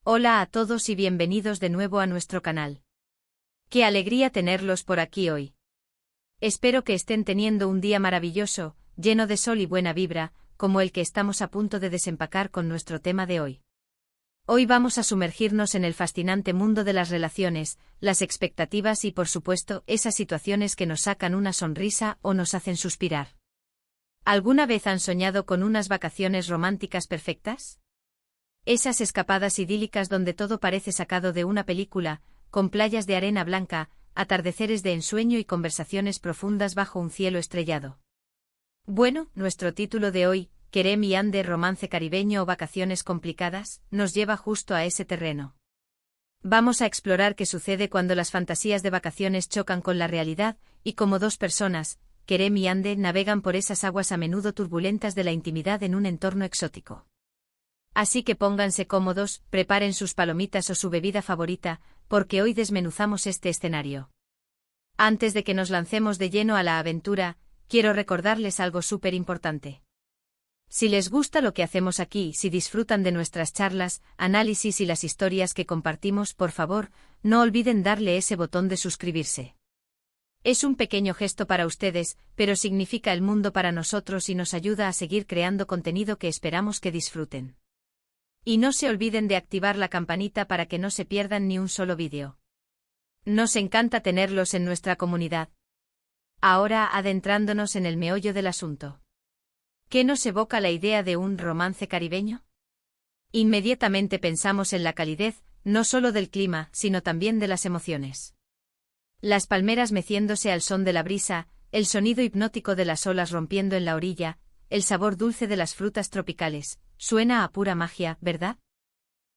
Hola a todos y bienvenidos de nuevo a nuestro canal. Qué alegría tenerlos por aquí hoy. Espero que estén teniendo un día maravilloso, lleno de sol y buena vibra, como el que estamos a punto de desempacar con nuestro tema de hoy. Hoy vamos a sumergirnos en el fascinante mundo de las relaciones, las expectativas y por supuesto esas situaciones que nos sacan una sonrisa o nos hacen suspirar. ¿Alguna vez han soñado con unas vacaciones románticas perfectas? Esas escapadas idílicas donde todo parece sacado de una película, con playas de arena blanca, atardeceres de ensueño y conversaciones profundas bajo un cielo estrellado. Bueno, nuestro título de hoy, Kerem y Ande, romance caribeño o vacaciones complicadas, nos lleva justo a ese terreno. Vamos a explorar qué sucede cuando las fantasías de vacaciones chocan con la realidad, y cómo dos personas, Kerem y Ande, navegan por esas aguas a menudo turbulentas de la intimidad en un entorno exótico. Así que pónganse cómodos, preparen sus palomitas o su bebida favorita, porque hoy desmenuzamos este escenario. Antes de que nos lancemos de lleno a la aventura, quiero recordarles algo súper importante. Si les gusta lo que hacemos aquí, si disfrutan de nuestras charlas, análisis y las historias que compartimos, por favor, no olviden darle ese botón de suscribirse. Es un pequeño gesto para ustedes, pero significa el mundo para nosotros y nos ayuda a seguir creando contenido que esperamos que disfruten. Y no se olviden de activar la campanita para que no se pierdan ni un solo vídeo. Nos encanta tenerlos en nuestra comunidad. Ahora adentrándonos en el meollo del asunto. ¿Qué nos evoca la idea de un romance caribeño? Inmediatamente pensamos en la calidez, no solo del clima, sino también de las emociones. Las palmeras meciéndose al son de la brisa, el sonido hipnótico de las olas rompiendo en la orilla, el sabor dulce de las frutas tropicales, suena a pura magia, ¿verdad?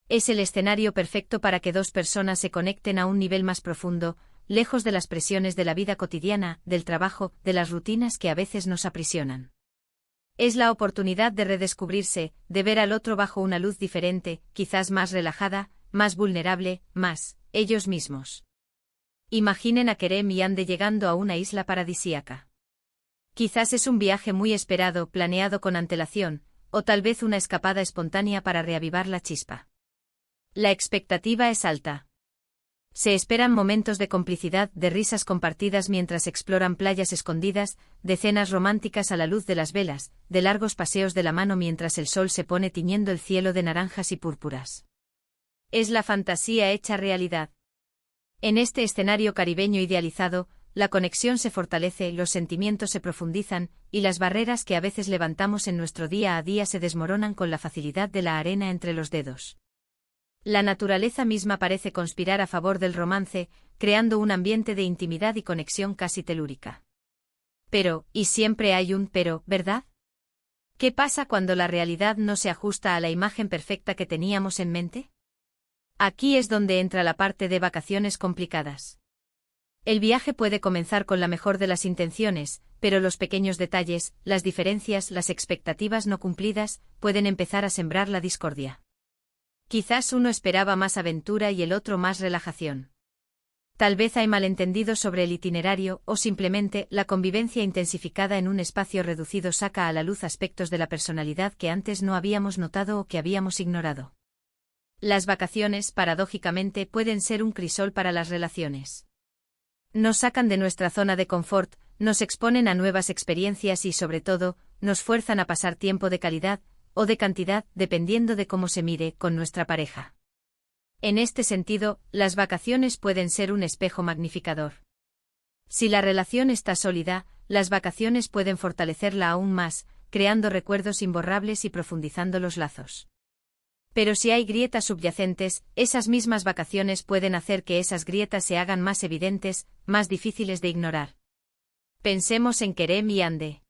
Es el escenario perfecto para que dos personas se conecten a un nivel más profundo, lejos de las presiones de la vida cotidiana, del trabajo, de las rutinas que a veces nos aprisionan. Es la oportunidad de redescubrirse, de ver al otro bajo una luz diferente, quizás más relajada, más vulnerable, más ellos mismos. Imaginen a Kerem y Ande llegando a una isla paradisíaca. Quizás es un viaje muy esperado, planeado con antelación, o tal vez una escapada espontánea para reavivar la chispa. La expectativa es alta. Se esperan momentos de complicidad, de risas compartidas mientras exploran playas escondidas, de cenas románticas a la luz de las velas, de largos paseos de la mano mientras el sol se pone tiñendo el cielo de naranjas y púrpuras. Es la fantasía hecha realidad. En este escenario caribeño idealizado, la conexión se fortalece, los sentimientos se profundizan, y las barreras que a veces levantamos en nuestro día a día se desmoronan con la facilidad de la arena entre los dedos. La naturaleza misma parece conspirar a favor del romance, creando un ambiente de intimidad y conexión casi telúrica. Pero, y siempre hay un pero, ¿verdad? ¿Qué pasa cuando la realidad no se ajusta a la imagen perfecta que teníamos en mente? Aquí es donde entra la parte de vacaciones complicadas. El viaje puede comenzar con la mejor de las intenciones, pero los pequeños detalles, las diferencias, las expectativas no cumplidas, pueden empezar a sembrar la discordia. Quizás uno esperaba más aventura y el otro más relajación. Tal vez hay malentendidos sobre el itinerario, o simplemente, la convivencia intensificada en un espacio reducido saca a la luz aspectos de la personalidad que antes no habíamos notado o que habíamos ignorado. Las vacaciones, paradójicamente, pueden ser un crisol para las relaciones. Nos sacan de nuestra zona de confort, nos exponen a nuevas experiencias y, sobre todo, nos fuerzan a pasar tiempo de calidad, o de cantidad, dependiendo de cómo se mire, con nuestra pareja. En este sentido, las vacaciones pueden ser un espejo magnificador. Si la relación está sólida, las vacaciones pueden fortalecerla aún más, creando recuerdos imborrables y profundizando los lazos. Pero si hay grietas subyacentes, esas mismas vacaciones pueden hacer que esas grietas se hagan más evidentes, más difíciles de ignorar. Pensemos en Kerem y Ande.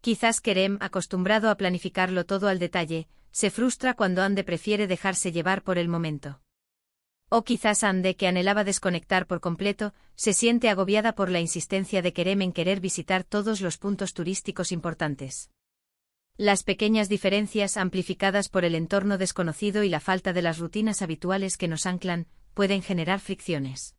Quizás Kerem, acostumbrado a planificarlo todo al detalle, se frustra cuando Ande prefiere dejarse llevar por el momento. O quizás Ande, que anhelaba desconectar por completo, se siente agobiada por la insistencia de Kerem en querer visitar todos los puntos turísticos importantes. Las pequeñas diferencias amplificadas por el entorno desconocido y la falta de las rutinas habituales que nos anclan, pueden generar fricciones.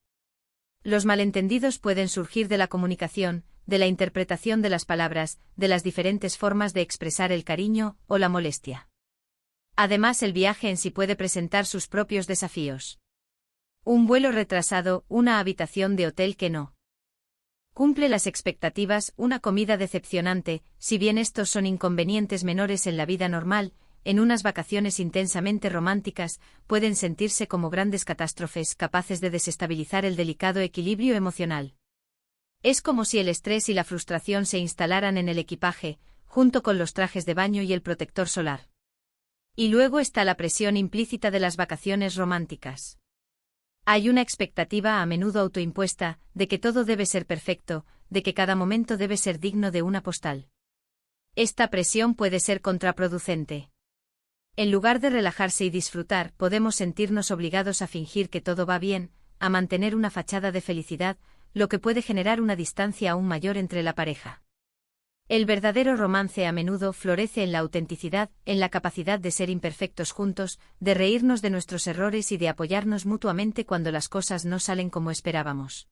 Los malentendidos pueden surgir de la comunicación, de la interpretación de las palabras, de las diferentes formas de expresar el cariño o la molestia. Además, el viaje en sí puede presentar sus propios desafíos. Un vuelo retrasado, una habitación de hotel que no cumple las expectativas, una comida decepcionante, si bien estos son inconvenientes menores en la vida normal, en unas vacaciones intensamente románticas, pueden sentirse como grandes catástrofes capaces de desestabilizar el delicado equilibrio emocional. Es como si el estrés y la frustración se instalaran en el equipaje, junto con los trajes de baño y el protector solar. Y luego está la presión implícita de las vacaciones románticas. Hay una expectativa a menudo autoimpuesta, de que todo debe ser perfecto, de que cada momento debe ser digno de una postal. Esta presión puede ser contraproducente. En lugar de relajarse y disfrutar, podemos sentirnos obligados a fingir que todo va bien, a mantener una fachada de felicidad, lo que puede generar una distancia aún mayor entre la pareja. El verdadero romance a menudo florece en la autenticidad, en la capacidad de ser imperfectos juntos, de reírnos de nuestros errores y de apoyarnos mutuamente cuando las cosas no salen como esperábamos.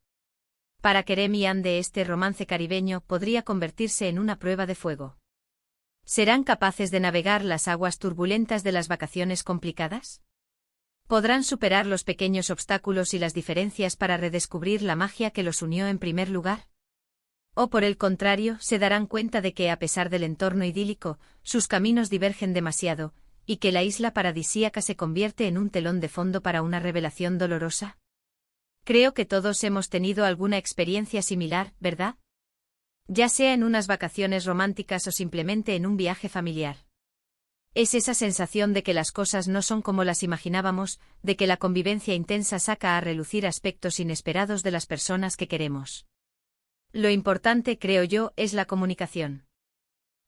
Para Kerem y Andy, este romance caribeño podría convertirse en una prueba de fuego. ¿Serán capaces de navegar las aguas turbulentas de las vacaciones complicadas? ¿Podrán superar los pequeños obstáculos y las diferencias para redescubrir la magia que los unió en primer lugar? ¿O por el contrario, se darán cuenta de que, a pesar del entorno idílico, sus caminos divergen demasiado, y que la isla paradisíaca se convierte en un telón de fondo para una revelación dolorosa? Creo que todos hemos tenido alguna experiencia similar, ¿verdad? Ya sea en unas vacaciones románticas o simplemente en un viaje familiar. Es esa sensación de que las cosas no son como las imaginábamos, de que la convivencia intensa saca a relucir aspectos inesperados de las personas que queremos. Lo importante, creo yo, es la comunicación.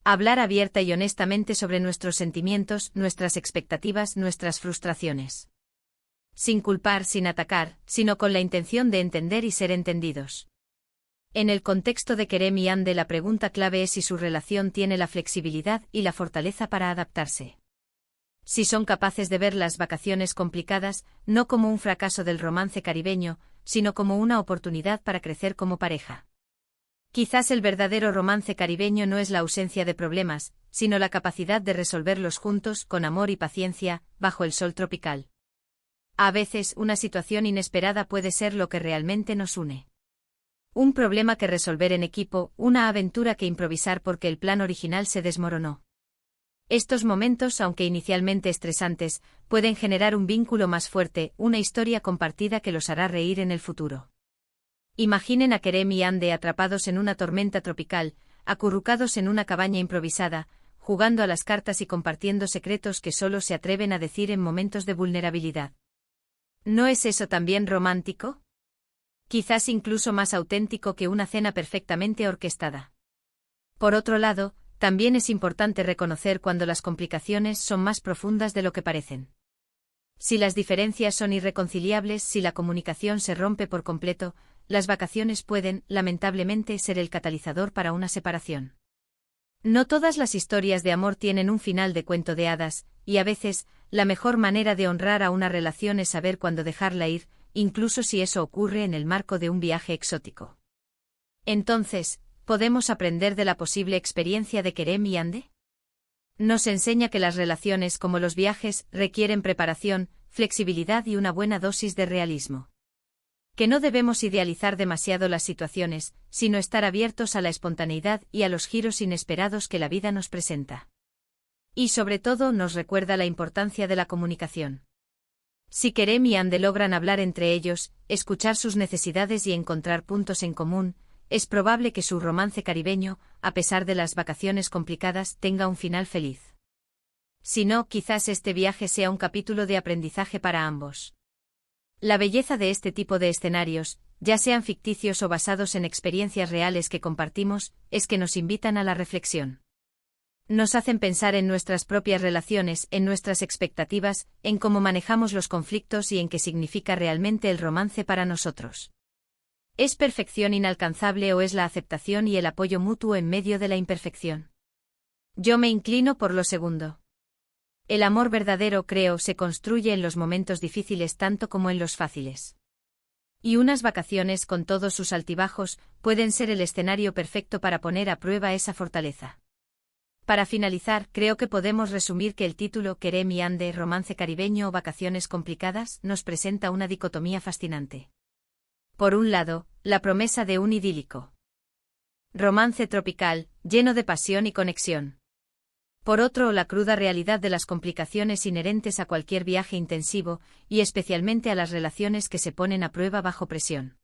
Hablar abierta y honestamente sobre nuestros sentimientos, nuestras expectativas, nuestras frustraciones. Sin culpar, sin atacar, sino con la intención de entender y ser entendidos. En el contexto de Kerem y Andy, la pregunta clave es si su relación tiene la flexibilidad y la fortaleza para adaptarse. Si son capaces de ver las vacaciones complicadas, no como un fracaso del romance caribeño, sino como una oportunidad para crecer como pareja. Quizás el verdadero romance caribeño no es la ausencia de problemas, sino la capacidad de resolverlos juntos, con amor y paciencia, bajo el sol tropical. A veces, una situación inesperada puede ser lo que realmente nos une. Un problema que resolver en equipo, una aventura que improvisar porque el plan original se desmoronó. Estos momentos, aunque inicialmente estresantes, pueden generar un vínculo más fuerte, una historia compartida que los hará reír en el futuro. Imaginen a Kerem y Andy atrapados en una tormenta tropical, acurrucados en una cabaña improvisada, jugando a las cartas y compartiendo secretos que solo se atreven a decir en momentos de vulnerabilidad. ¿No es eso también romántico? Quizás incluso más auténtico que una cena perfectamente orquestada. Por otro lado, también es importante reconocer cuando las complicaciones son más profundas de lo que parecen. Si las diferencias son irreconciliables, si la comunicación se rompe por completo, las vacaciones pueden, lamentablemente, ser el catalizador para una separación. No todas las historias de amor tienen un final de cuento de hadas, y a veces, la mejor manera de honrar a una relación es saber cuándo dejarla ir, incluso si eso ocurre en el marco de un viaje exótico. Entonces, ¿podemos aprender de la posible experiencia de Kerem y Andy? Nos enseña que las relaciones, como los viajes, requieren preparación, flexibilidad y una buena dosis de realismo. Que no debemos idealizar demasiado las situaciones, sino estar abiertos a la espontaneidad y a los giros inesperados que la vida nos presenta. Y sobre todo nos recuerda la importancia de la comunicación. Si Kerem y Andy logran hablar entre ellos, escuchar sus necesidades y encontrar puntos en común, es probable que su romance caribeño, a pesar de las vacaciones complicadas, tenga un final feliz. Si no, quizás este viaje sea un capítulo de aprendizaje para ambos. La belleza de este tipo de escenarios, ya sean ficticios o basados en experiencias reales que compartimos, es que nos invitan a la reflexión. Nos hacen pensar en nuestras propias relaciones, en nuestras expectativas, en cómo manejamos los conflictos y en qué significa realmente el romance para nosotros. ¿Es perfección inalcanzable o es la aceptación y el apoyo mutuo en medio de la imperfección? Yo me inclino por lo segundo. El amor verdadero, creo, se construye en los momentos difíciles tanto como en los fáciles. Y unas vacaciones con todos sus altibajos pueden ser el escenario perfecto para poner a prueba esa fortaleza. Para finalizar, creo que podemos resumir que el título Querer mi ande, romance caribeño o vacaciones complicadas nos presenta una dicotomía fascinante. Por un lado, la promesa de un idílico romance tropical, lleno de pasión y conexión. Por otro, la cruda realidad de las complicaciones inherentes a cualquier viaje intensivo, y especialmente a las relaciones que se ponen a prueba bajo presión.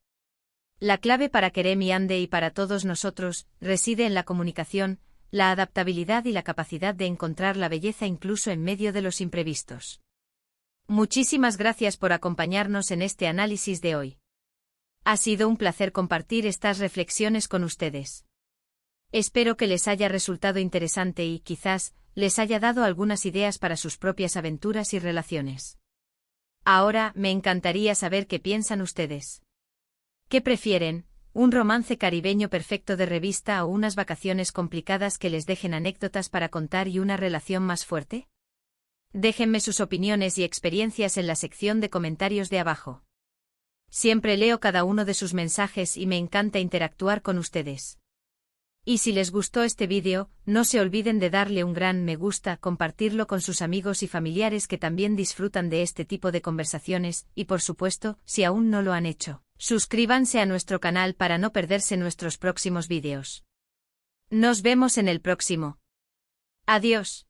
La clave para Querer mi ande y para todos nosotros reside en la comunicación, la adaptabilidad y la capacidad de encontrar la belleza incluso en medio de los imprevistos. Muchísimas gracias por acompañarnos en este análisis de hoy. Ha sido un placer compartir estas reflexiones con ustedes. Espero que les haya resultado interesante y, quizás, les haya dado algunas ideas para sus propias aventuras y relaciones. Ahora, me encantaría saber qué piensan ustedes. ¿Qué prefieren? ¿Un romance caribeño perfecto de revista o unas vacaciones complicadas que les dejen anécdotas para contar y una relación más fuerte? Déjenme sus opiniones y experiencias en la sección de comentarios de abajo. Siempre leo cada uno de sus mensajes y me encanta interactuar con ustedes. Y si les gustó este vídeo, no se olviden de darle un gran me gusta, compartirlo con sus amigos y familiares que también disfrutan de este tipo de conversaciones, y por supuesto, si aún no lo han hecho, suscríbanse a nuestro canal para no perderse nuestros próximos vídeos. Nos vemos en el próximo. Adiós.